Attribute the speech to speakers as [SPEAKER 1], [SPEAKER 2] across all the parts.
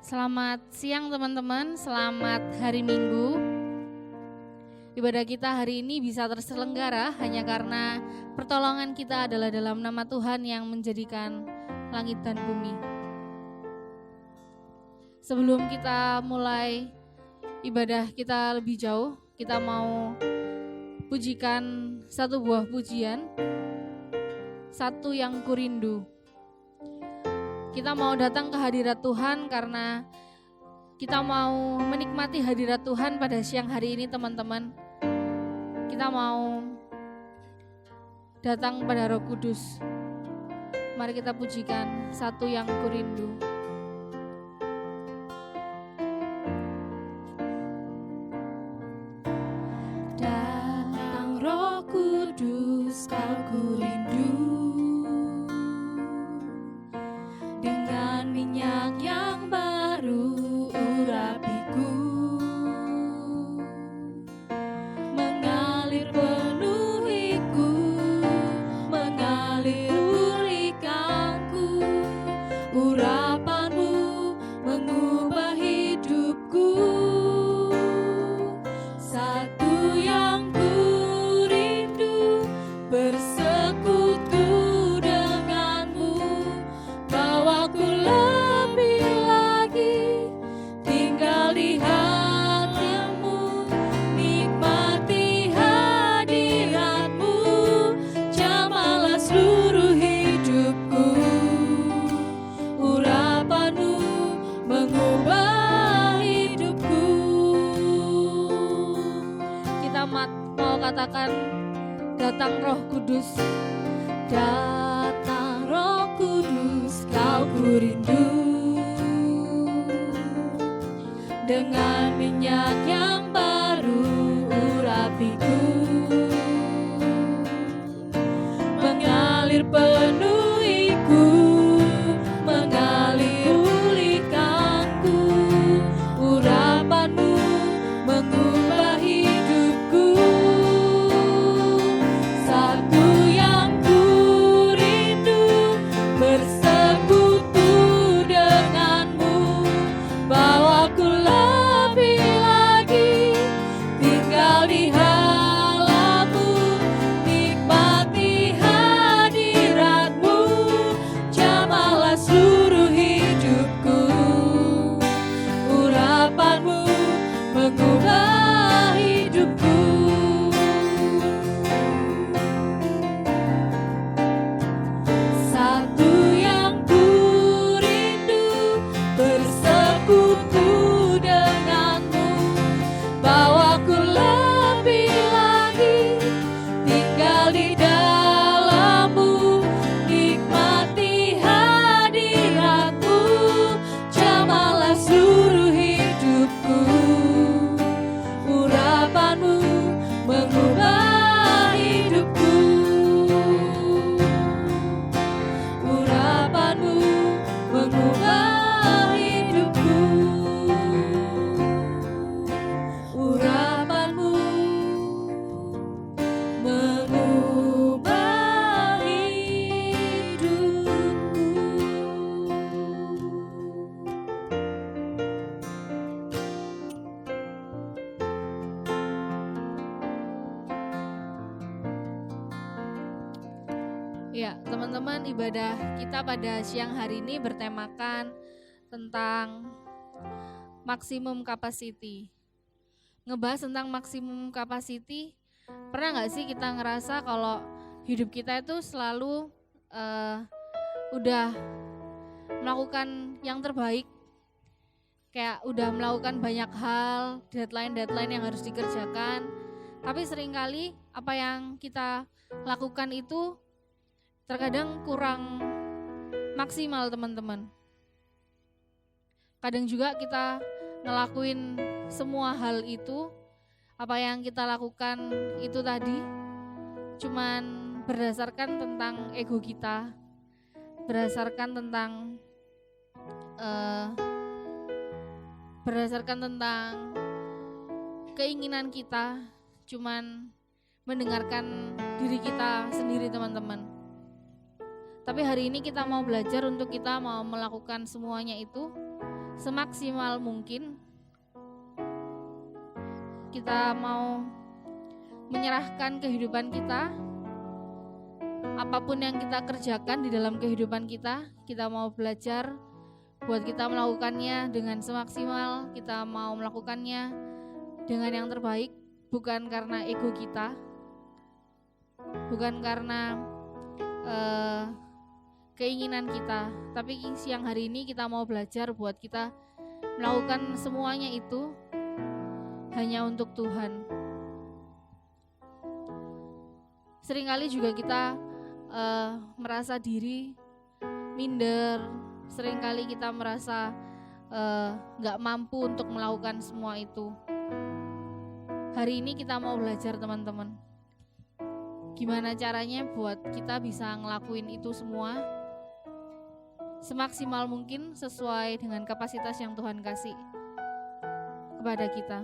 [SPEAKER 1] Selamat siang teman-teman, selamat hari Minggu. Ibadah kita hari ini bisa terselenggara hanya karena pertolongan kita adalah dalam nama Tuhan yang menjadikan langit dan bumi. Sebelum kita mulai ibadah kita lebih jauh, kita mau pujikan satu buah pujian, Satu Yang Kurindu. Kita mau datang ke hadirat Tuhan karena kita mau menikmati hadirat Tuhan pada siang hari ini teman-teman. Kita mau datang pada Roh Kudus. Mari kita pujikan Satu Yang Kurindu.
[SPEAKER 2] Datang Roh Kudus, Kau kurindu. Dengan minyak yang baru urapiku, mengalir penuhiku, mengalir urikanku. Urapanmu mengubah hidupku. Satu yang kurindu, bersekutu denganmu. Bawaku lebih lagi tinggal di hatimu, nikmati hadiratmu, jamalah seluruh hidupku. Urapanmu mengubah hidupku.
[SPEAKER 1] Kita mau katakan, datang Roh Kudus.
[SPEAKER 2] Datang Roh Kudus, Kau kurindu. Dengan minyak yang baru urapiku, mengalir penuhiku, mengalir pulihkanku. Urapanmu mengubah hidupku. Satu yang kurindu, bersekutu denganmu. Bawaku lebih lagi tinggal di halamu, nikmati hadiratmu, jamalah seluruh hidupku. Urapanmu mengubah hidupku. Satu yang kurindu, bersekutu denganmu. Bawaku lebih lagi tinggal di dalammu, nikmati hadiratmu, jamalah seluruh hidupku. Urapanmu mengubah hidupku. Urapanmu mengubah hidupku. Urapanmu mengubah hidupku.
[SPEAKER 1] Ya, teman-teman, ibadah kita pada siang hari ini bertemakan tentang maximum capacity. Ngebahas tentang maximum capacity, pernah gak sih kita ngerasa kalau hidup kita itu selalu udah melakukan yang terbaik, kayak udah melakukan banyak hal, deadline yang harus dikerjakan, tapi seringkali apa yang kita lakukan itu terkadang kurang maksimal teman-teman. Kadang juga kita ngelakuin semua hal itu, apa yang kita lakukan itu tadi cuman berdasarkan tentang ego kita, berdasarkan tentang keinginan kita, cuman mendengarkan diri kita sendiri teman-teman. Tapi hari ini kita mau belajar untuk kita mau melakukan semuanya itu semaksimal mungkin kita mau menyerahkan kehidupan kita, apapun yang kita kerjakan di dalam kehidupan kita mau belajar buat kita melakukannya dengan semaksimal, kita mau melakukannya dengan yang terbaik, bukan karena ego kita, bukan karena keinginan kita, tapi siang hari ini kita mau belajar buat kita melakukan semuanya itu hanya untuk Tuhan. Seringkali juga kita merasa diri minder, seringkali kita merasa gak mampu untuk melakukan semua itu. Hari ini kita mau belajar teman-teman, gimana caranya buat kita bisa ngelakuin itu semua semaksimal mungkin sesuai dengan kapasitas yang Tuhan kasih kepada kita.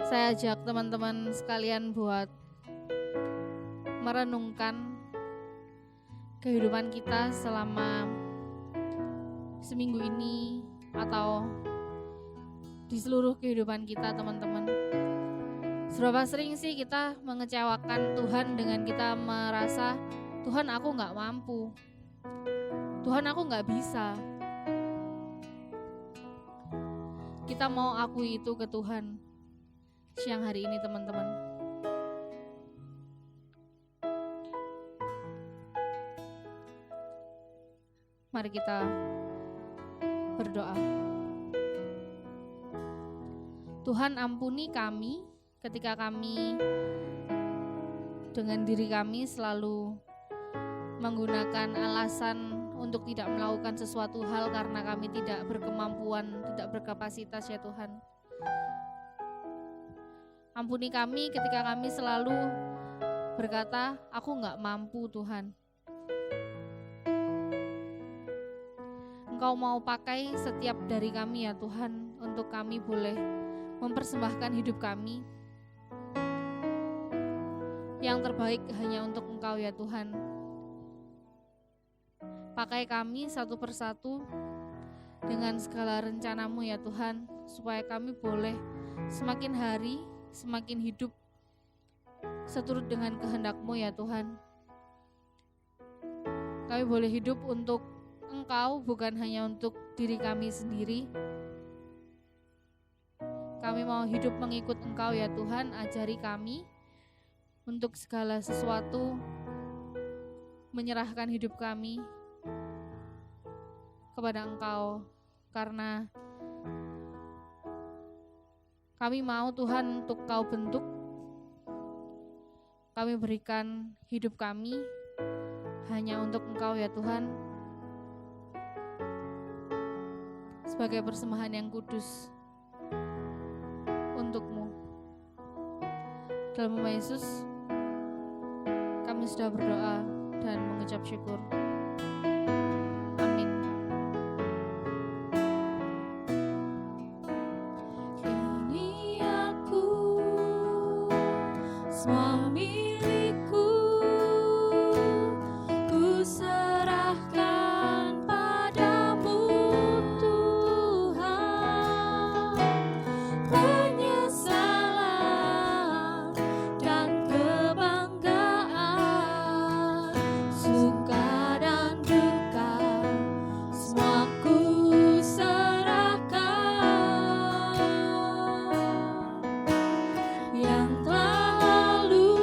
[SPEAKER 1] Saya ajak teman-teman sekalian buat merenungkan kehidupan kita selama seminggu ini atau di seluruh kehidupan kita, teman-teman. Seberapa sering sih kita mengecewakan Tuhan dengan kita merasa, Tuhan aku gak mampu, Tuhan aku gak bisa. Kita mau akui itu ke Tuhan siang hari ini, teman-teman. Mari kita berdoa. Tuhan, ampuni kami ketika kami dengan diri kami selalu menggunakan alasan untuk tidak melakukan sesuatu hal karena kami tidak berkemampuan, tidak berkapasitas ya Tuhan. Ampuni kami ketika kami selalu berkata, aku gak mampu Tuhan. Engkau mau pakai setiap dari kami ya Tuhan, untuk kami boleh mempersembahkan hidup kami yang terbaik hanya untuk Engkau ya Tuhan. Pakai kami satu persatu dengan segala rencana-Mu ya Tuhan, supaya kami boleh semakin hari semakin hidup seturut dengan kehendak-Mu ya Tuhan. Kami boleh hidup untuk Engkau, bukan hanya untuk diri kami sendiri. Kami mau hidup mengikut Engkau ya Tuhan. Ajari kami untuk segala sesuatu menyerahkan hidup kami kepada Engkau, karena kami mau Tuhan untuk Kau bentuk. Kami berikan hidup kami hanya untuk Engkau ya Tuhan, sebagai persembahan yang kudus untuk-Mu. Dalam nama Yesus kami sudah berdoa dan mengucap syukur. Amin.
[SPEAKER 2] Ini aku, semua milikku, ku serahkan padamu Tuhan. Penyesalan dan kebanggaan, suka dan duka, semua ku serahkan. Yang telah lalu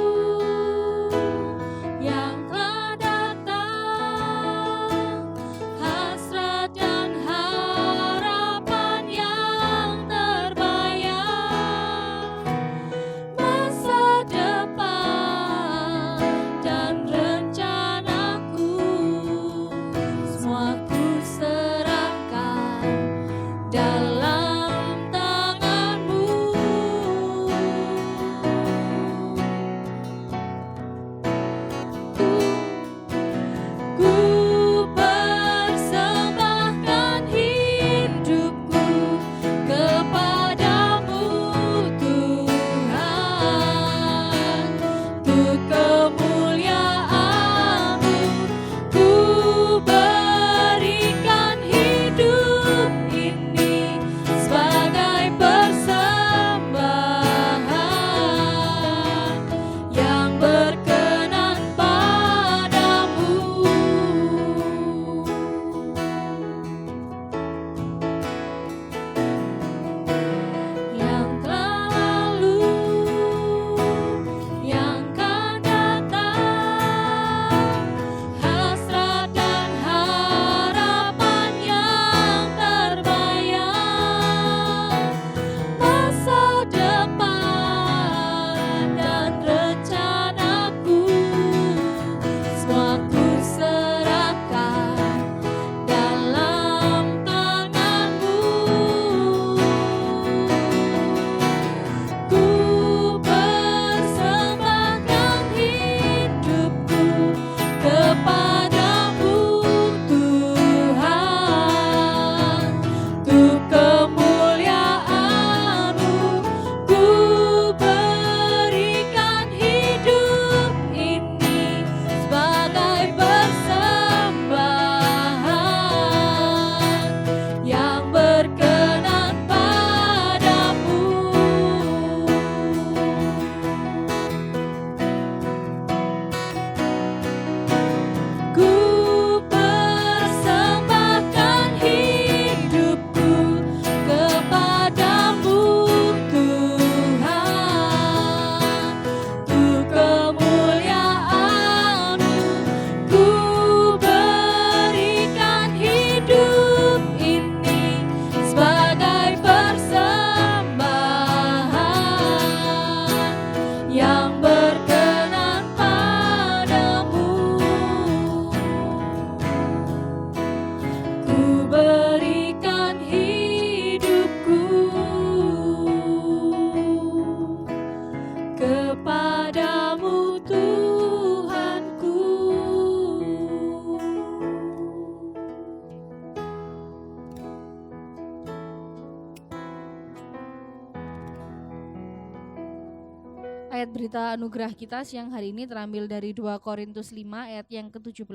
[SPEAKER 1] Ayat berita anugerah kita siang hari ini terambil dari 2 Korintus 5 ayat yang ke-17.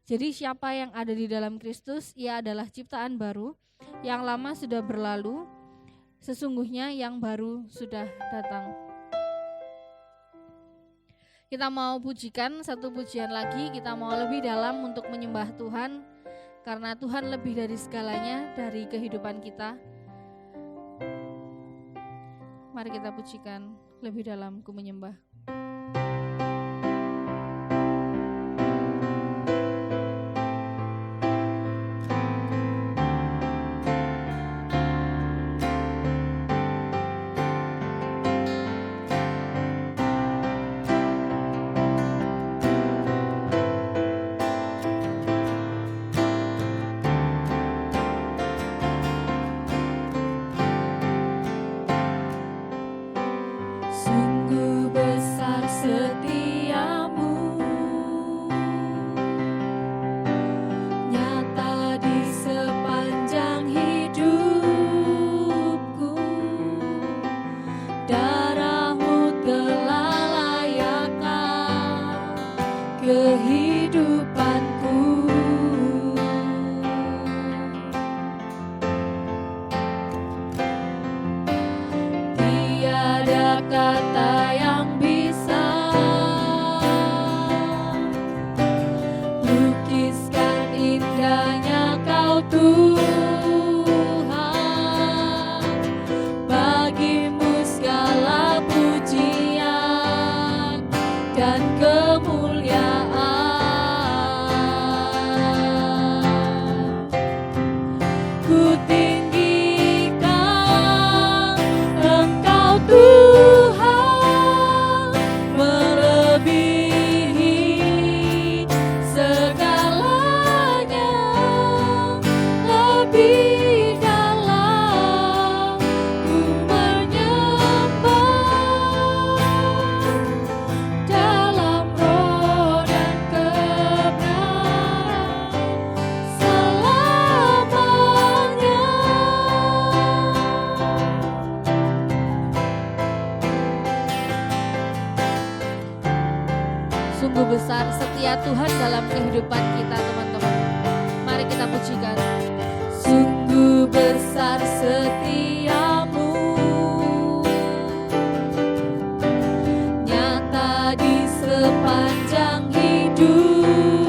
[SPEAKER 1] Jadi siapa yang ada di dalam Kristus, ia adalah ciptaan baru, yang lama sudah berlalu, sesungguhnya yang baru sudah datang. Kita mau pujikan satu pujian lagi, kita mau lebih dalam untuk menyembah Tuhan, karena Tuhan lebih dari segalanya, dari kehidupan kita. Mari kita pujikan lebih dalam ku menyembah.
[SPEAKER 2] Sungguh besar setiamu, nyata di sepanjang hidupku. Darahmu telah layakkan kehidupanku. Tiada kata yang bisa lukiskan indahnya Kau Tuhan. Bagimu segala pujian dan kemuliaan. Ku tinggikan Engkau Tuhan, melebihi segalanya, lebih dalam ku menyembah, dalam roh dan kebenaran selamanya.
[SPEAKER 1] Sungguh besar setia Tuhan dalam kehidupan kita, teman-teman. Mari kita pujikan.
[SPEAKER 2] Sungguh besar setiamu, nyata di sepanjang hidupku.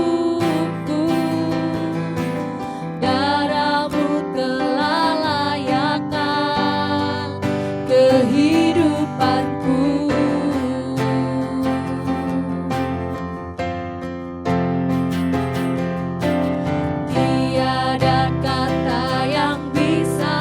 [SPEAKER 2] Darahmu telah layakkan kehidupanku. Tiada kata yang bisa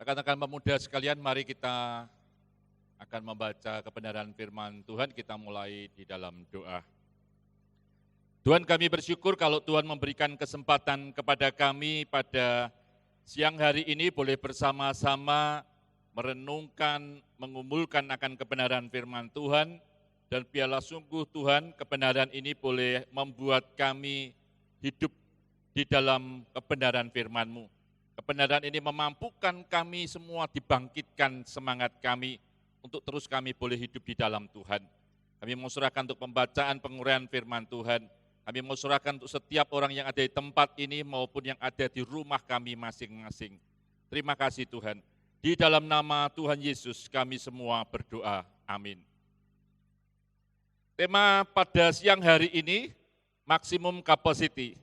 [SPEAKER 3] Rekan-rekan pemuda sekalian, mari kita akan membaca kebenaran firman Tuhan. Kita mulai di dalam doa. Tuhan, kami bersyukur kalau Tuhan memberikan kesempatan kepada kami pada siang hari ini boleh bersama-sama merenungkan, mengumulkan akan kebenaran firman Tuhan. Dan biarlah sungguh Tuhan kebenaran ini boleh membuat kami hidup di dalam kebenaran firman-Mu. Kebenaran ini memampukan kami semua dibangkitkan semangat kami untuk terus kami boleh hidup di dalam Tuhan. Kami mau serahkan untuk pembacaan penguraian firman Tuhan. Kami mau serahkan untuk setiap orang yang ada di tempat ini maupun yang ada di rumah kami masing-masing. Terima kasih Tuhan. Di dalam nama Tuhan Yesus kami semua berdoa. Amin. Tema pada siang hari ini, maksimum capacity.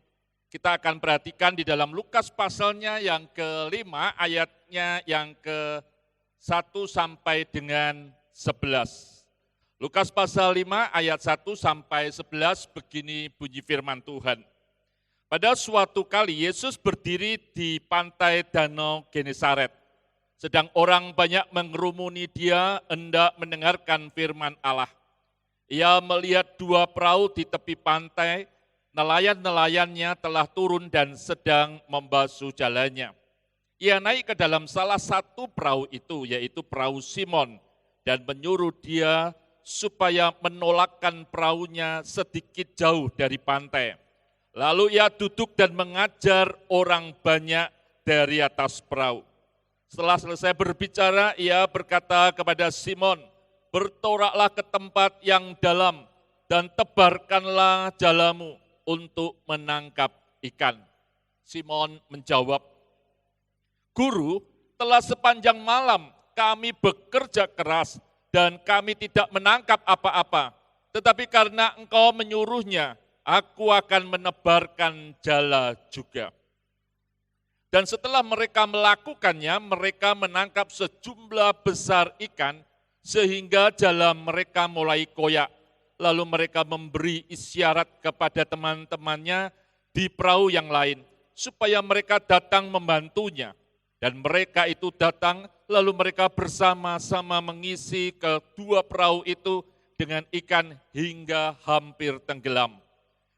[SPEAKER 3] Kita akan perhatikan di dalam Lukas pasalnya yang ke-5, ayatnya yang ke-1 sampai dengan 11. Lukas pasal 5 ayat 1 sampai 11 begini bunyi firman Tuhan. Pada suatu kali Yesus berdiri di pantai Danau Genesaret. Sedang orang banyak mengerumuni dia hendak mendengarkan firman Allah. Ia melihat dua perahu di tepi pantai. Nelayan-nelayannya telah turun dan sedang membasuh jalannya. Ia naik ke dalam salah satu perahu itu, yaitu perahu Simon, dan menyuruh dia supaya menolakkan perahunya sedikit jauh dari pantai. Lalu ia duduk dan mengajar orang banyak dari atas perahu. Setelah selesai berbicara, ia berkata kepada Simon, "Bertoraklah ke tempat yang dalam dan tebarkanlah jalamu untuk menangkap ikan." Simon menjawab, "Guru, telah sepanjang malam kami bekerja keras dan kami tidak menangkap apa-apa. Tetapi karena engkau menyuruhnya, aku akan menebarkan jala juga." Dan setelah mereka melakukannya, mereka menangkap sejumlah besar ikan sehingga jala mereka mulai koyak. Lalu mereka memberi isyarat kepada teman-temannya di perahu yang lain, supaya mereka datang membantunya. Dan mereka itu datang, lalu mereka bersama-sama mengisi kedua perahu itu dengan ikan hingga hampir tenggelam.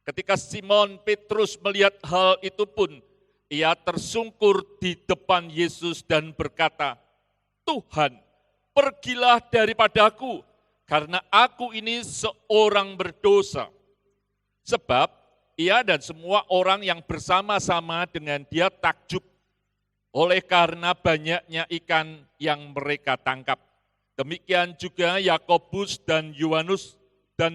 [SPEAKER 3] Ketika Simon Petrus melihat hal itu pun, ia tersungkur di depan Yesus dan berkata, "Tuhan, pergilah daripadaku, karena aku ini seorang berdosa." Sebab ia dan semua orang yang bersama-sama dengan dia takjub oleh karena banyaknya ikan yang mereka tangkap. Demikian juga Yakobus dan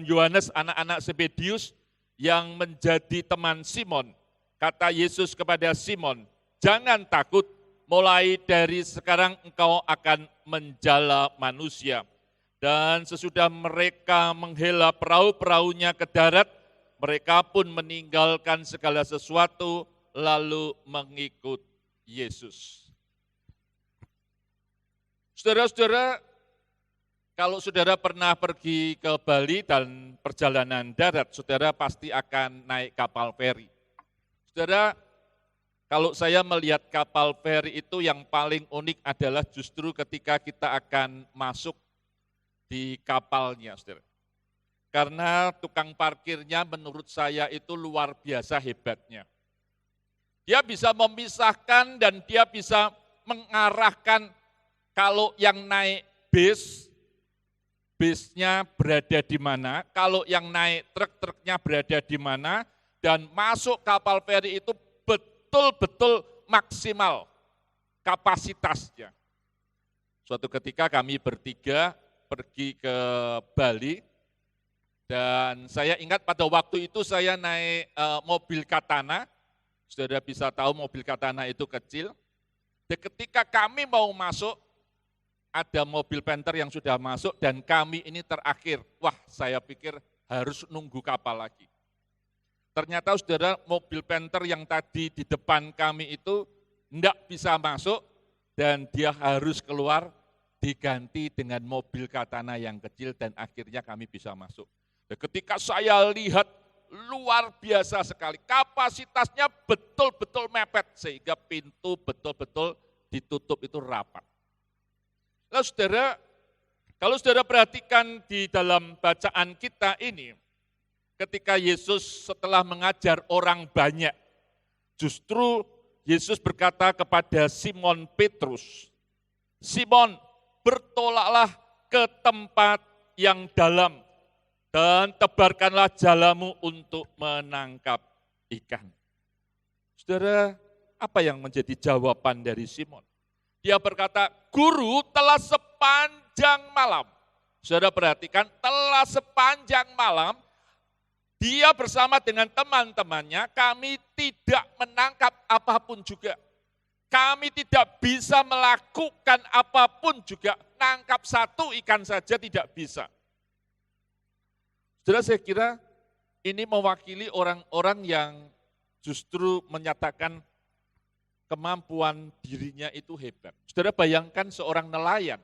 [SPEAKER 3] Yohanes anak-anak Zebedius yang menjadi teman Simon. Kata Yesus kepada Simon, "Jangan takut, mulai dari sekarang engkau akan menjala manusia." Dan sesudah mereka menghela perahu-perahunya ke darat, mereka pun meninggalkan segala sesuatu lalu mengikut Yesus. Saudara-saudara, kalau saudara pernah pergi ke Bali dan perjalanan darat, saudara pasti akan naik kapal feri. Saudara, kalau saya melihat kapal feri itu yang paling unik adalah justru ketika kita akan masuk di kapalnya, saudara. Karena tukang parkirnya menurut saya itu luar biasa hebatnya. Dia bisa memisahkan dan dia bisa mengarahkan kalau yang naik bisnya berada di mana, kalau yang naik truk-truknya berada di mana, dan masuk kapal feri itu betul-betul maksimal kapasitasnya. Suatu ketika kami bertiga pergi ke Bali, dan saya ingat pada waktu itu saya naik mobil Katana. Saudara bisa tahu mobil Katana itu kecil. Dan ketika kami mau masuk, ada mobil Panther yang sudah masuk dan kami ini terakhir. Wah, saya pikir harus nunggu kapal lagi. Ternyata saudara, mobil Panther yang tadi di depan kami itu enggak bisa masuk dan dia harus keluar, diganti dengan mobil Katana yang kecil dan akhirnya kami bisa masuk. Dan ketika saya lihat luar biasa sekali, kapasitasnya betul-betul mepet sehingga pintu betul-betul ditutup itu rapat. Lalu saudara, kalau saudara perhatikan di dalam bacaan kita ini, ketika Yesus setelah mengajar orang banyak, justru Yesus berkata kepada Simon Petrus, Simon, bertolaklah ke tempat yang dalam dan tebarkanlah jalamu untuk menangkap ikan. Saudara, apa yang menjadi jawaban dari Simon? Dia berkata, Guru, telah sepanjang malam. Saudara perhatikan, telah sepanjang malam, dia bersama dengan teman-temannya, kami tidak menangkap apapun juga. Kami tidak bisa melakukan apapun juga, nangkap satu ikan saja tidak bisa. Saudara, saya kira ini mewakili orang-orang yang justru menyatakan kemampuan dirinya itu hebat. Saudara bayangkan seorang nelayan,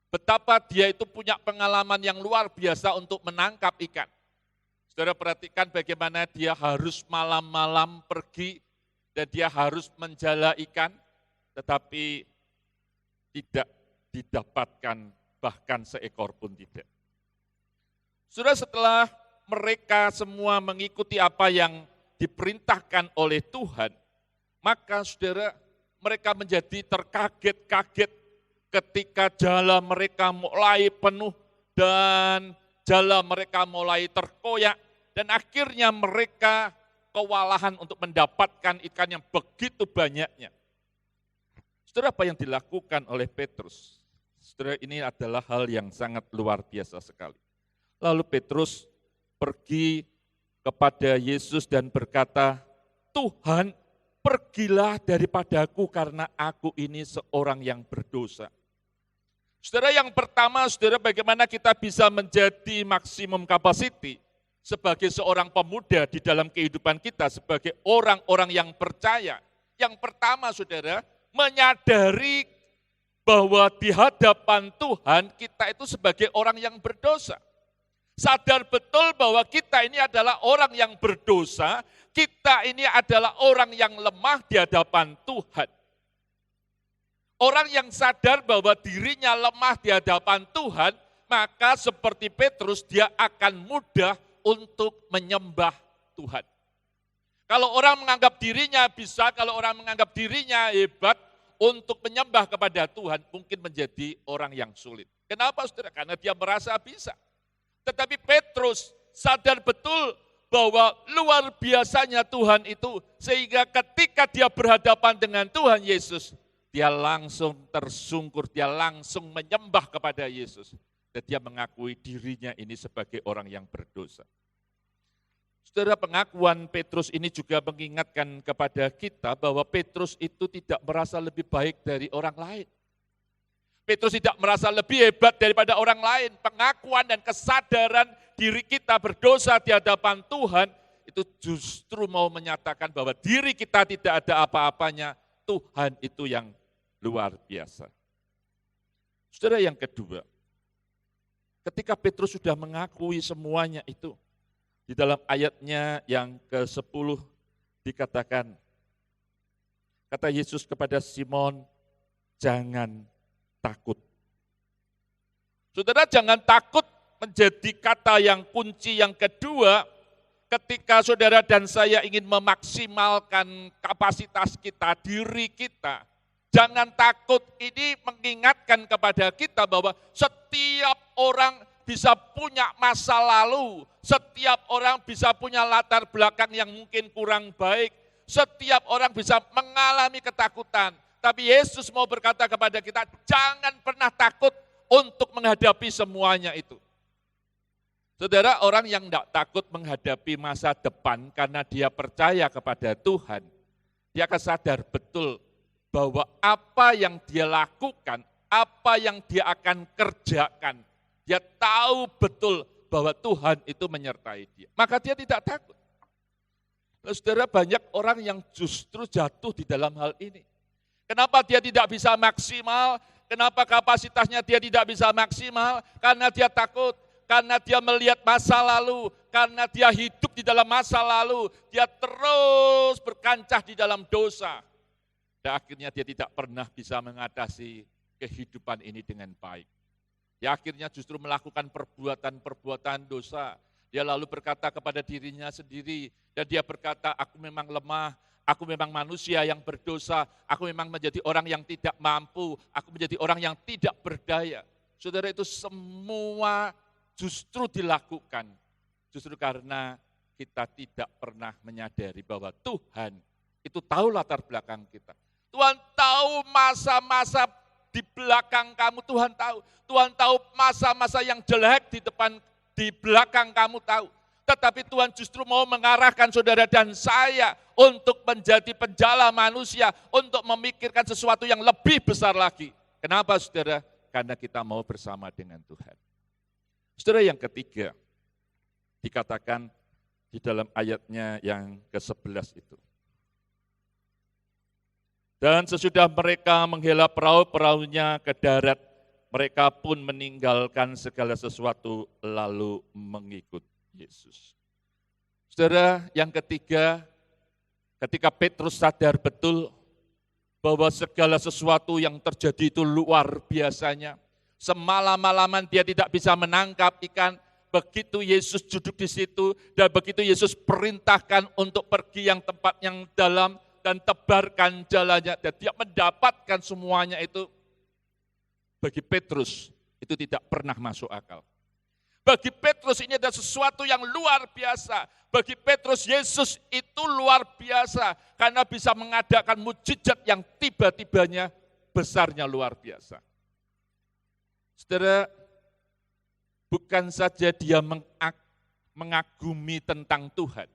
[SPEAKER 3] betapa dia itu punya pengalaman yang luar biasa untuk menangkap ikan. Saudara perhatikan bagaimana dia harus malam-malam pergi dan dia harus menjala ikan, tetapi tidak didapatkan bahkan seekor pun tidak. Saudara, setelah mereka semua mengikuti apa yang diperintahkan oleh Tuhan, maka saudara, mereka menjadi terkaget-kaget ketika jala mereka mulai penuh dan jala mereka mulai terkoyak dan akhirnya mereka kewalahan untuk mendapatkan ikan yang begitu banyaknya. Saudara, apa yang dilakukan oleh Petrus? Saudara, ini adalah hal yang sangat luar biasa sekali. Lalu Petrus pergi kepada Yesus dan berkata, Tuhan, pergilah daripadaku karena aku ini seorang yang berdosa. Saudara, yang pertama, saudara, bagaimana kita bisa menjadi maksimum capacity sebagai seorang pemuda di dalam kehidupan kita, sebagai orang-orang yang percaya. Yang pertama, saudara, menyadari bahwa di hadapan Tuhan kita itu sebagai orang yang berdosa. Sadar betul bahwa kita ini adalah orang yang berdosa, kita ini adalah orang yang lemah di hadapan Tuhan. Orang yang sadar bahwa dirinya lemah di hadapan Tuhan, maka seperti Petrus dia akan mudah untuk menyembah Tuhan. Kalau orang menganggap dirinya bisa, kalau orang menganggap dirinya hebat untuk menyembah kepada Tuhan, mungkin menjadi orang yang sulit. Kenapa, saudara? Karena dia merasa bisa. Tetapi Petrus sadar betul bahwa luar biasanya Tuhan itu, sehingga ketika dia berhadapan dengan Tuhan Yesus, dia langsung tersungkur, dia langsung menyembah kepada Yesus. Dan dia mengakui dirinya ini sebagai orang yang berdosa. Saudara, pengakuan Petrus ini juga mengingatkan kepada kita bahwa Petrus itu tidak merasa lebih baik dari orang lain. Petrus tidak merasa lebih hebat daripada orang lain. Pengakuan dan kesadaran diri kita berdosa di hadapan Tuhan, itu justru mau menyatakan bahwa diri kita tidak ada apa-apanya, Tuhan itu yang luar biasa. Saudara, yang kedua, ketika Petrus sudah mengakui semuanya itu, di dalam ayatnya yang ke-10 dikatakan, kata Yesus kepada Simon, jangan takut. Saudara, jangan takut menjadi kata yang kunci yang kedua ketika saudara dan saya ingin memaksimalkan kapasitas kita, diri kita. Jangan takut, ini mengingatkan kepada kita bahwa setiap orang bisa punya masa lalu, setiap orang bisa punya latar belakang yang mungkin kurang baik, setiap orang bisa mengalami ketakutan. Tapi Yesus mau berkata kepada kita, jangan pernah takut untuk menghadapi semuanya itu. Saudara, orang yang tidak takut menghadapi masa depan karena dia percaya kepada Tuhan, dia akan sadar betul bahwa apa yang dia lakukan, apa yang dia akan kerjakan, dia tahu betul bahwa Tuhan itu menyertai dia. Maka dia tidak takut. Saudara, banyak orang yang justru jatuh di dalam hal ini. Kenapa dia tidak bisa maksimal? Kenapa kapasitasnya dia tidak bisa maksimal? Karena dia takut, karena dia melihat masa lalu, karena dia hidup di dalam masa lalu, dia terus berkancah di dalam dosa. Dan akhirnya dia tidak pernah bisa mengatasi kehidupan ini dengan baik. Dia akhirnya justru melakukan perbuatan-perbuatan dosa. Dia lalu berkata kepada dirinya sendiri, dan dia berkata, aku memang lemah, aku memang manusia yang berdosa, aku memang menjadi orang yang tidak mampu, aku menjadi orang yang tidak berdaya. Saudara, itu semua justru dilakukan, justru karena kita tidak pernah menyadari bahwa Tuhan itu tahu latar belakang kita. Tuhan tahu masa-masa di belakang kamu, Tuhan tahu. Tuhan tahu masa-masa yang jelek di belakang kamu tahu. Tetapi Tuhan justru mau mengarahkan saudara dan saya untuk menjadi penjala manusia, untuk memikirkan sesuatu yang lebih besar lagi. Kenapa saudara? Karena kita mau bersama dengan Tuhan. Saudara, yang ketiga, dikatakan di dalam ayatnya yang ke-11 itu. Dan sesudah mereka menghela perahu-perahunya ke darat, mereka pun meninggalkan segala sesuatu lalu mengikut Yesus. Saudara, yang ketiga, ketika Petrus sadar betul bahwa segala sesuatu yang terjadi itu luar biasanya. Semalam-malaman dia tidak bisa menangkap ikan, begitu Yesus duduk di situ dan begitu Yesus perintahkan untuk pergi yang tempat yang dalam dan tebarkan jalannya, dan dia mendapatkan semuanya itu. Bagi Petrus itu tidak pernah masuk akal. Bagi Petrus ini adalah sesuatu yang luar biasa. Bagi Petrus Yesus itu luar biasa karena bisa mengadakan mukjizat yang tiba-tibanya besarnya luar biasa. Saudara, bukan saja dia mengagumi tentang Tuhan,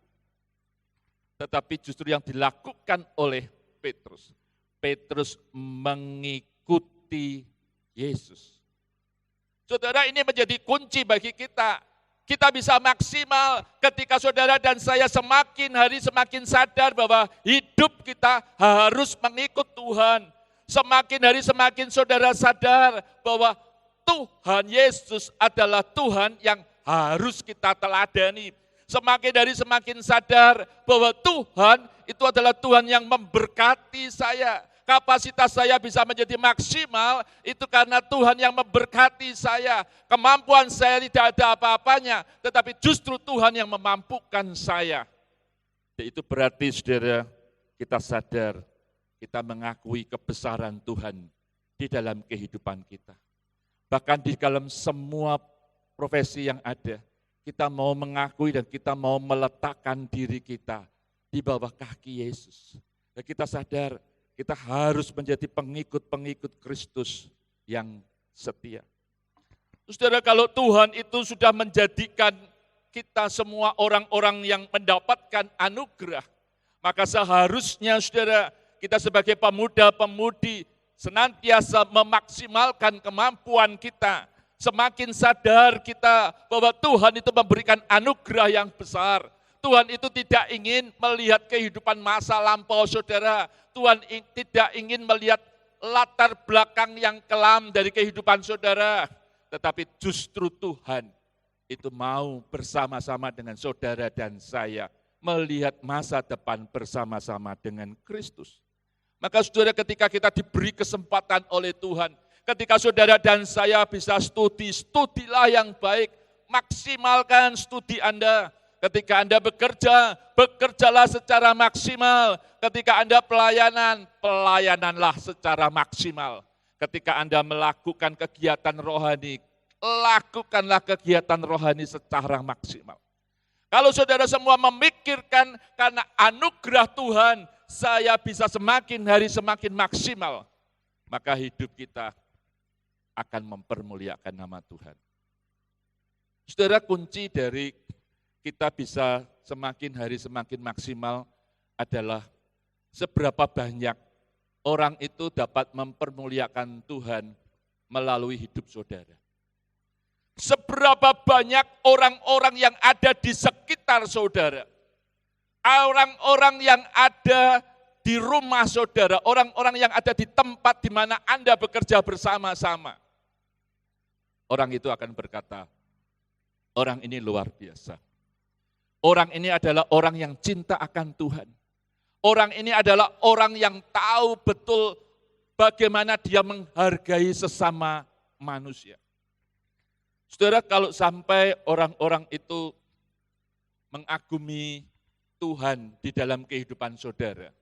[SPEAKER 3] tetapi justru yang dilakukan oleh Petrus. Petrus mengikuti Yesus. Saudara, ini menjadi kunci bagi kita. Kita bisa maksimal ketika saudara dan saya semakin hari semakin sadar bahwa hidup kita harus mengikut Tuhan. Semakin hari semakin saudara sadar bahwa Tuhan Yesus adalah Tuhan yang harus kita teladani. Semakin hari semakin sadar bahwa Tuhan itu adalah Tuhan yang memberkati saya. Kapasitas saya bisa menjadi maksimal itu karena Tuhan yang memberkati saya. Kemampuan saya tidak ada apa-apanya, tetapi justru Tuhan yang memampukan saya. Itu berarti saudara, kita sadar, kita mengakui kebesaran Tuhan di dalam kehidupan kita. Bahkan di dalam semua profesi yang ada, kita mau mengakui dan kita mau meletakkan diri kita di bawah kaki Yesus. Dan kita sadar kita harus menjadi pengikut-pengikut Kristus yang setia. Saudara, kalau Tuhan itu sudah menjadikan kita semua orang-orang yang mendapatkan anugerah, maka seharusnya saudara, kita sebagai pemuda-pemudi senantiasa memaksimalkan kemampuan kita. Semakin sadar kita bahwa Tuhan itu memberikan anugerah yang besar. Tuhan itu tidak ingin melihat kehidupan masa lampau saudara. Tuhan tidak ingin melihat latar belakang yang kelam dari kehidupan saudara. Tetapi justru Tuhan itu mau bersama-sama dengan saudara dan saya melihat masa depan bersama-sama dengan Kristus. Maka saudara, ketika kita diberi kesempatan oleh Tuhan, ketika saudara dan saya bisa studilah yang baik, maksimalkan studi Anda. Ketika Anda bekerja, bekerjalah secara maksimal. Ketika Anda pelayananlah secara maksimal. Ketika Anda melakukan kegiatan rohani, lakukanlah kegiatan rohani secara maksimal. Kalau saudara semua memikirkan karena anugerah Tuhan, saya bisa semakin hari semakin maksimal, maka hidup kita akan mempermuliakan nama Tuhan. Saudara, kunci dari kita bisa semakin hari semakin maksimal adalah seberapa banyak orang itu dapat mempermuliakan Tuhan melalui hidup saudara. Seberapa banyak orang-orang yang ada di sekitar saudara, orang-orang yang ada di rumah saudara, orang-orang yang ada di tempat di mana Anda bekerja bersama-sama. Orang itu akan berkata, orang ini luar biasa. Orang ini adalah orang yang cinta akan Tuhan. Orang ini adalah orang yang tahu betul bagaimana dia menghargai sesama manusia. Saudara, kalau sampai orang-orang itu mengagumi Tuhan di dalam kehidupan saudara,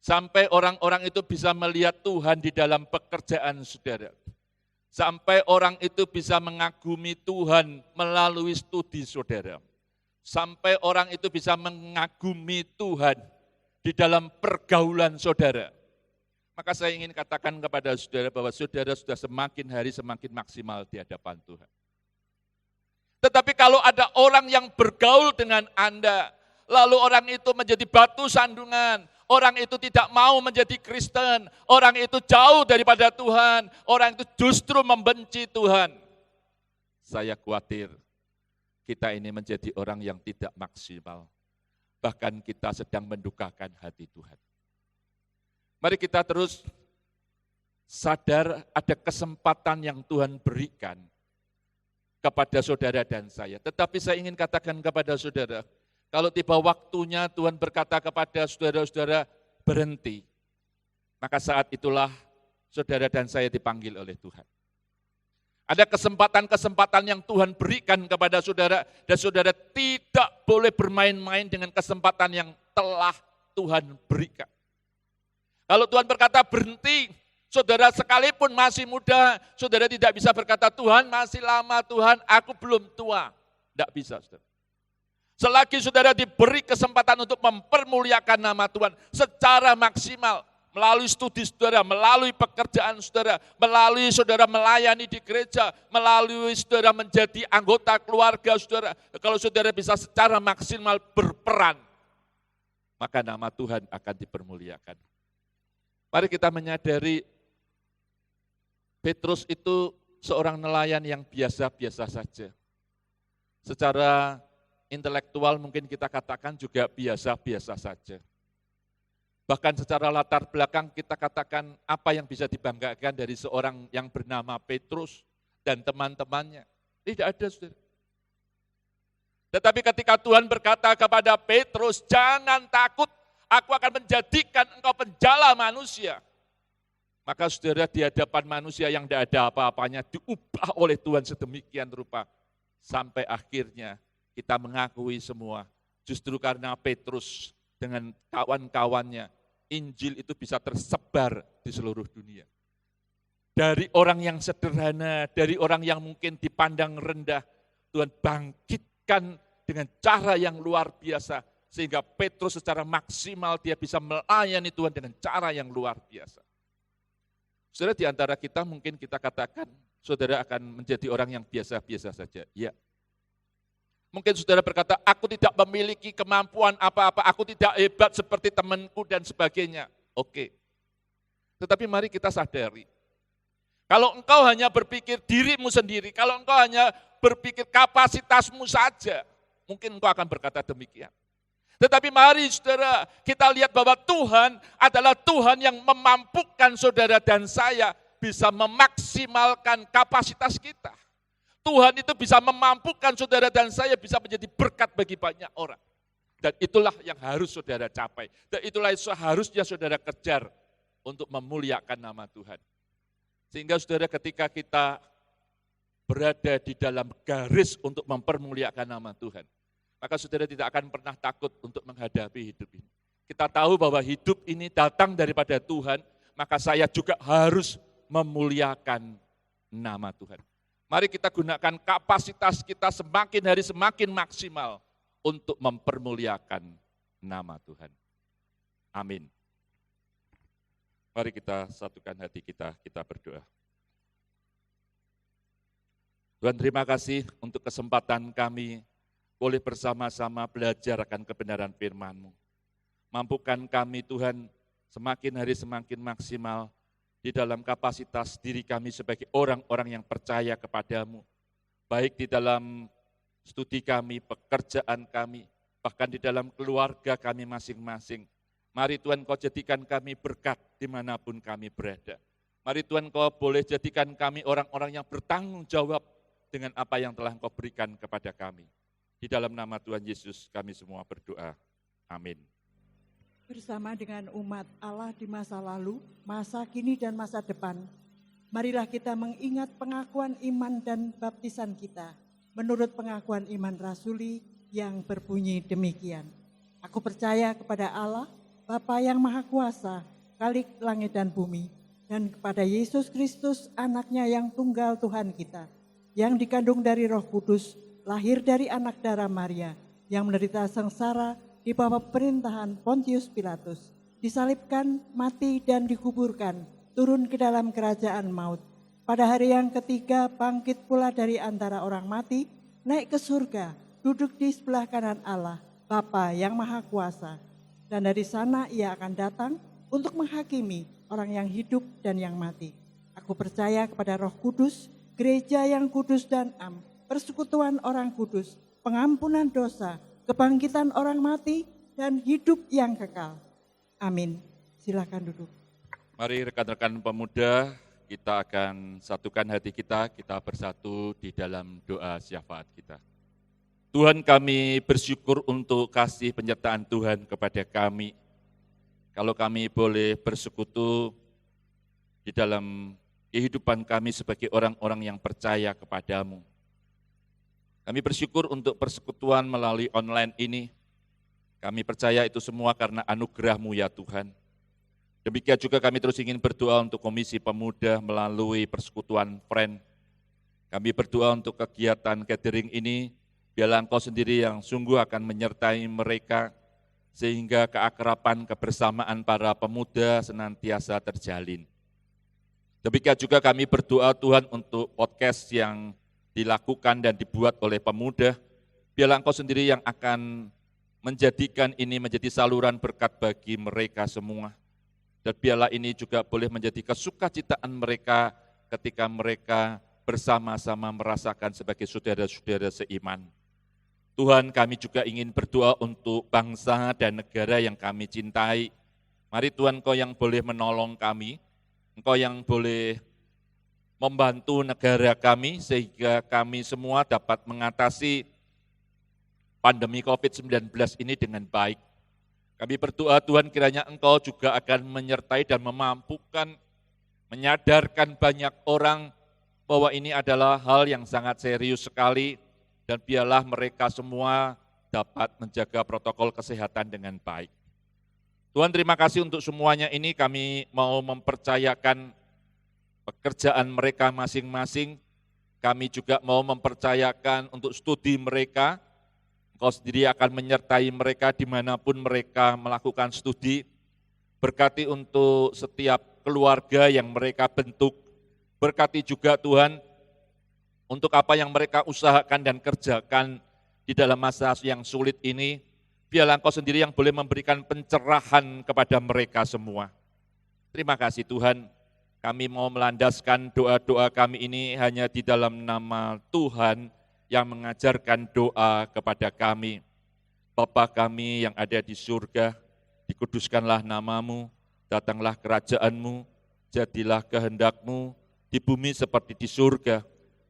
[SPEAKER 3] sampai orang-orang itu bisa melihat Tuhan di dalam pekerjaan saudara, sampai orang itu bisa mengagumi Tuhan melalui studi saudara, sampai orang itu bisa mengagumi Tuhan di dalam pergaulan saudara. Maka saya ingin katakan kepada saudara bahwa saudara sudah semakin hari semakin maksimal di hadapan Tuhan. Tetapi kalau ada orang yang bergaul dengan Anda, lalu orang itu menjadi batu sandungan, orang itu tidak mau menjadi Kristen, orang itu jauh daripada Tuhan, orang itu justru membenci Tuhan. Saya khawatir kita ini menjadi orang yang tidak maksimal. Bahkan kita sedang mendukakan hati Tuhan. Mari kita terus sadar ada kesempatan yang Tuhan berikan kepada saudara dan saya. Tetapi saya ingin katakan kepada saudara, kalau tiba waktunya Tuhan berkata kepada saudara-saudara berhenti, maka saat itulah saudara dan saya dipanggil oleh Tuhan. Ada kesempatan-kesempatan yang Tuhan berikan kepada saudara, dan saudara tidak boleh bermain-main dengan kesempatan yang telah Tuhan berikan. Kalau Tuhan berkata berhenti, saudara sekalipun masih muda, saudara tidak bisa berkata, Tuhan masih lama, Tuhan aku belum tua. Tidak bisa, saudara. Selagi saudara diberi kesempatan untuk mempermuliakan nama Tuhan secara maksimal, melalui studi saudara, melalui pekerjaan saudara, melalui saudara melayani di gereja, melalui saudara menjadi anggota keluarga saudara, kalau saudara bisa secara maksimal berperan, maka nama Tuhan akan dipermuliakan. Mari kita menyadari Petrus itu seorang nelayan yang biasa-biasa saja. Secara intelektual mungkin kita katakan juga biasa-biasa saja. Bahkan secara latar belakang kita katakan apa yang bisa dibanggakan dari seorang yang bernama Petrus dan teman-temannya. Tidak ada, saudara. Tetapi ketika Tuhan berkata kepada Petrus, jangan takut, aku akan menjadikan engkau penjala manusia. Maka saudara di hadapan manusia yang tidak ada apa-apanya diubah oleh Tuhan sedemikian rupa. Sampai akhirnya kita mengakui semua, justru karena Petrus dengan kawan-kawannya, Injil itu bisa tersebar di seluruh dunia. Dari orang yang sederhana, dari orang yang mungkin dipandang rendah, Tuhan bangkitkan dengan cara yang luar biasa, sehingga Petrus secara maksimal dia bisa melayani Tuhan dengan cara yang luar biasa. Saudara, di antara kita mungkin kita katakan, saudara akan menjadi orang yang biasa-biasa saja. Ya. Mungkin saudara berkata, aku tidak memiliki kemampuan apa-apa, aku tidak hebat seperti temanku dan sebagainya. Oke. Tetapi mari kita sadari, kalau engkau hanya berpikir dirimu sendiri, kalau engkau hanya berpikir kapasitasmu saja, mungkin engkau akan berkata demikian. Tetapi mari saudara, kita lihat bahwa Tuhan adalah Tuhan yang memampukan saudara dan saya bisa memaksimalkan kapasitas kita. Tuhan itu bisa memampukan saudara dan saya bisa menjadi berkat bagi banyak orang. Dan itulah yang harus saudara capai. Dan itulah yang seharusnya saudara kejar untuk memuliakan nama Tuhan. Sehingga saudara ketika kita berada di dalam garis untuk mempermuliakan nama Tuhan, maka saudara tidak akan pernah takut untuk menghadapi hidup ini. Kita tahu bahwa hidup ini datang daripada Tuhan, maka saya juga harus memuliakan nama Tuhan. Mari kita gunakan kapasitas kita semakin hari semakin maksimal untuk mempermuliakan nama Tuhan. Amin. Mari kita satukan hati kita berdoa. Tuhan, terima kasih untuk kesempatan kami boleh bersama-sama belajar akan kebenaran firman-Mu. Mampukan kami Tuhan semakin hari semakin maksimal di dalam kapasitas diri kami sebagai orang-orang yang percaya kepadamu, baik di dalam studi kami, pekerjaan kami, bahkan di dalam keluarga kami masing-masing. Mari Tuhan Kau jadikan kami berkat dimanapun kami berada. Mari Tuhan Kau boleh jadikan kami orang-orang yang bertanggung jawab dengan apa yang telah Kau berikan kepada kami. Di dalam nama Tuhan Yesus kami semua berdoa. Amin.
[SPEAKER 4] bersama dengan umat Allah di masa lalu, masa kini dan masa depan. Marilah kita mengingat pengakuan iman dan baptisan kita menurut pengakuan iman rasuli yang berbunyi demikian. Aku percaya kepada Allah, Bapa yang Maha Kuasa, Khalik langit dan bumi, dan kepada Yesus Kristus, anaknya yang tunggal Tuhan kita, yang dikandung dari Roh Kudus, lahir dari anak darah Maria, yang menderita sengsara di bawah pemerintahan Pontius Pilatus, disalibkan, mati dan dikuburkan, turun ke dalam kerajaan maut. Pada hari yang ketiga bangkit pula dari antara orang mati, naik ke surga, duduk di sebelah kanan Allah, Bapa yang Maha Kuasa. Dan dari sana ia akan datang untuk menghakimi orang yang hidup dan yang mati. Aku percaya kepada Roh Kudus, gereja yang kudus dan am, persekutuan orang kudus, pengampunan dosa, kebangkitan orang mati, dan hidup yang kekal. Amin. Silakan duduk.
[SPEAKER 3] Mari rekan-rekan pemuda, kita akan satukan hati kita bersatu di dalam doa syafaat kita. Tuhan, kami bersyukur untuk kasih penyertaan Tuhan kepada kami. Kalau kami boleh bersekutu di dalam kehidupan kami sebagai orang-orang yang percaya kepadamu. Kami bersyukur untuk persekutuan melalui online ini. Kami percaya itu semua karena anugerah-Mu ya Tuhan. Demikian juga kami terus ingin berdoa untuk Komisi Pemuda melalui persekutuan Friend. Kami berdoa untuk kegiatan gathering ini, biarlah Engkau sendiri yang sungguh akan menyertai mereka, sehingga keakraban kebersamaan para pemuda senantiasa terjalin. Demikian juga kami berdoa Tuhan untuk podcast yang dilakukan dan dibuat oleh pemuda, biarlah Engkau sendiri yang akan menjadikan ini menjadi saluran berkat bagi mereka semua. Dan biarlah ini juga boleh menjadi kesukacitaan mereka ketika mereka bersama-sama merasakan sebagai saudara-saudara seiman. Tuhan, kami juga ingin berdoa untuk bangsa dan negara yang kami cintai. Mari Tuhan, Engkau yang boleh menolong kami, Engkau yang boleh membantu negara kami sehingga kami semua dapat mengatasi pandemi COVID-19 ini dengan baik. Kami berdoa Tuhan kiranya Engkau juga akan menyertai dan memampukan, menyadarkan banyak orang bahwa ini adalah hal yang sangat serius sekali dan biarlah mereka semua dapat menjaga protokol kesehatan dengan baik. Tuhan, terima kasih untuk semuanya ini, kami mau mempercayakan pekerjaan mereka masing-masing, kami juga mau mempercayakan untuk studi mereka. Engkau sendiri akan menyertai mereka dimanapun mereka melakukan studi. Berkati untuk setiap keluarga yang mereka bentuk. Berkati juga Tuhan untuk apa yang mereka usahakan dan kerjakan di dalam masa yang sulit ini. Biarlah Engkau sendiri yang boleh memberikan pencerahan kepada mereka semua. Terima kasih Tuhan. Kami mau melandaskan doa-doa kami ini hanya di dalam nama Tuhan yang mengajarkan doa kepada kami. Bapa kami yang ada di surga, dikuduskanlah nama-Mu, datanglah kerajaan-Mu, jadilah kehendak-Mu di bumi seperti di surga.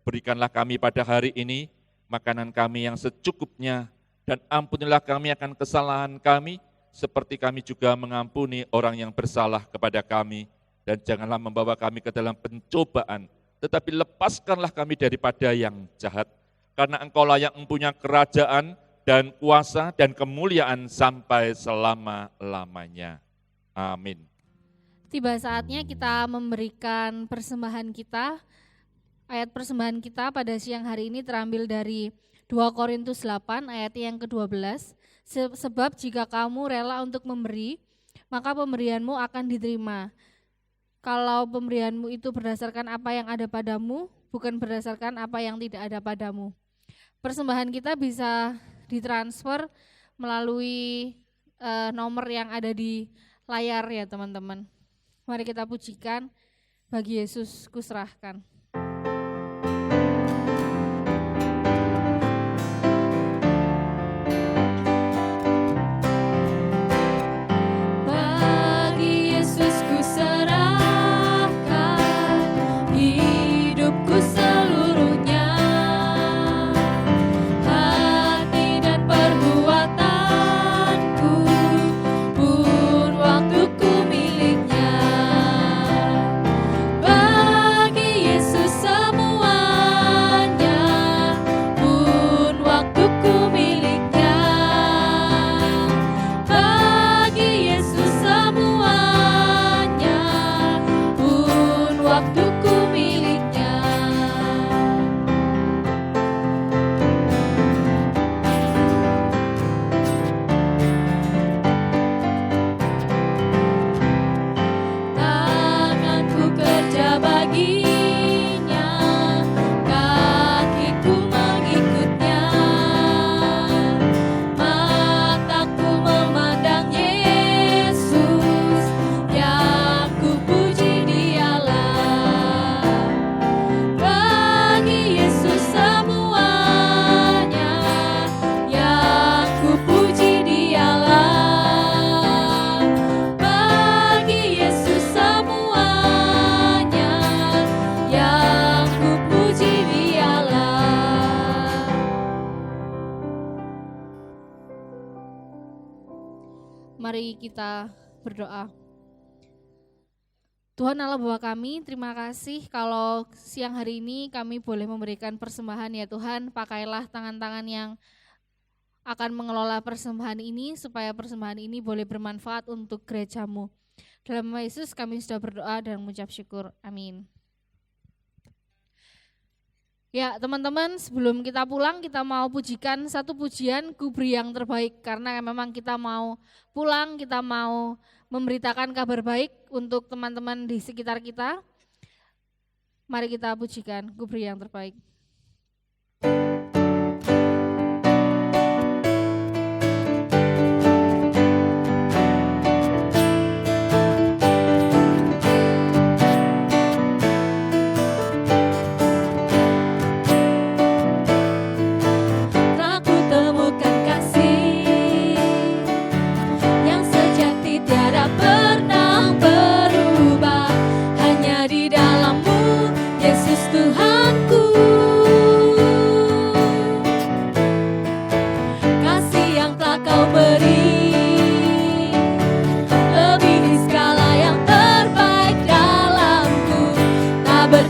[SPEAKER 3] Berikanlah kami pada hari ini makanan kami yang secukupnya, dan ampunilah kami akan kesalahan kami, seperti kami juga mengampuni orang yang bersalah kepada kami. Dan janganlah membawa kami ke dalam pencobaan, tetapi lepaskanlah kami daripada yang jahat. Karena Engkau yang mempunyai kerajaan dan kuasa dan kemuliaan sampai selama-lamanya. Amin.
[SPEAKER 1] Tiba saatnya kita memberikan persembahan kita. Ayat persembahan kita pada siang hari ini terambil dari 2 Korintus 8 ayat yang ke-12. Sebab jika kamu rela untuk memberi, maka pemberianmu akan diterima. Kalau pemberianmu itu berdasarkan apa yang ada padamu, bukan berdasarkan apa yang tidak ada padamu. Persembahan kita bisa ditransfer melalui nomor yang ada di layar ya teman-teman. Mari kita pujikan, bagi Yesus kuserahkan.
[SPEAKER 2] Ku
[SPEAKER 1] Mari kita berdoa. Tuhan Allah Bapa kami, terima kasih kalau siang hari ini kami boleh memberikan persembahan ya Tuhan. Pakailah tangan-tangan yang akan mengelola persembahan ini supaya persembahan ini boleh bermanfaat untuk gereja-Mu. Dalam nama Yesus kami sudah berdoa dan mengucap syukur. Amin. Ya teman-teman, sebelum kita pulang kita mau pujikan satu pujian Ku Beri Yang Terbaik. Karena memang kita mau pulang, kita mau memberitakan kabar baik untuk teman-teman di sekitar kita. Mari kita pujikan Ku Beri Yang Terbaik.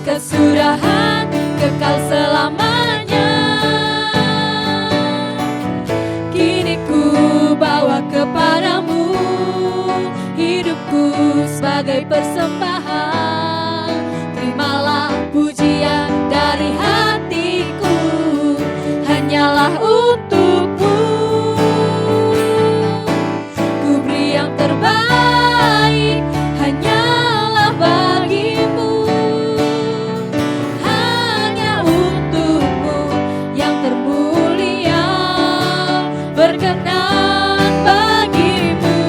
[SPEAKER 2] Kesudahan kekal selamanya. Kini ku bawa kepadamu hidupku sebagai persembahan. Terimalah pujian dari hatiku, hanyalah untukmu. Ku beri yang terbaik, hanyalah bagimu. Berkenan bagimu,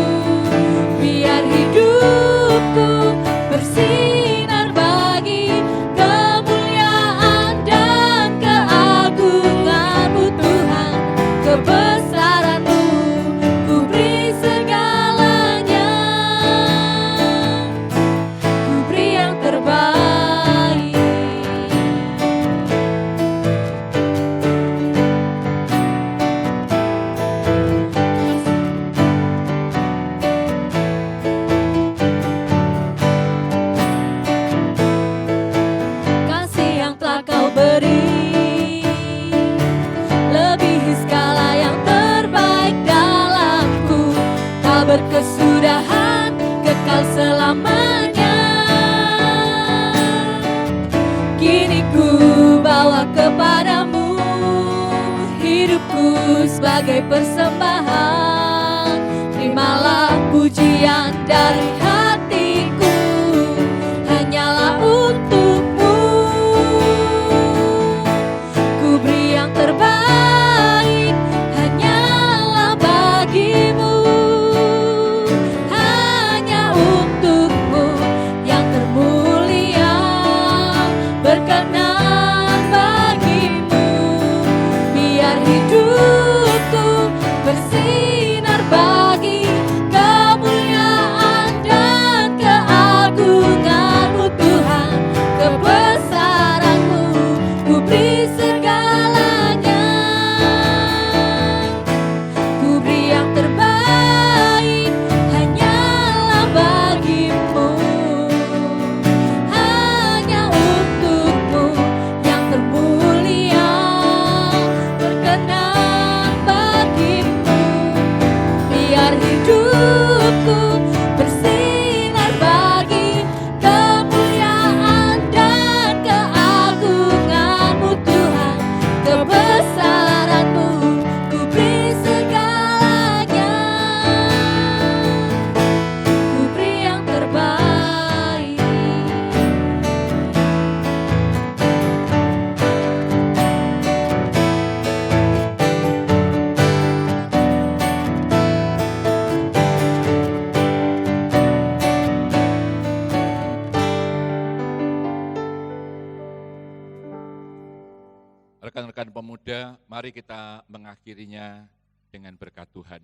[SPEAKER 2] biar hidupku bersinar bagi kemuliaan dan keagungan-Mu Tuhan. Kebesaran-Mu ku beri segalanya, ku beri yang terbaik. Berkesudahan kekal selamanya. Kini ku bawa kepadamu hidupku sebagai persembahan. Terimalah pujian dari hatiku, hanyalah untukmu. Ku beri yang terbaik, hanyalah bagimu. Berkenan bagimu, biar hidupku bersinar bagi kemuliaan dan keagungan-Mu Tuhan. Kebesaran-Mu ku beri segalanya, ku beri yang terbaik, hanyalah bagimu. Hidupku bersinar bagi kemuliaan dan keagungan-Mu Tuhan. Kebesaran-Mu ku beri segalanya, ku beri yang terbaik.
[SPEAKER 3] Rekan-rekan pemuda, mari kita mengakhirinya dengan berkat Tuhan.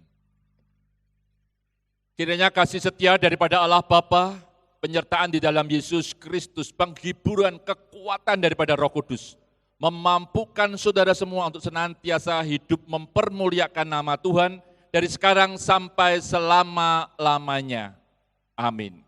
[SPEAKER 3] Kiranya kasih setia daripada Allah Bapa, penyertaan di dalam Yesus Kristus, penghiburan kekuatan daripada Roh Kudus, memampukan saudara semua untuk senantiasa hidup mempermuliakan nama Tuhan dari sekarang sampai selama-lamanya. Amin.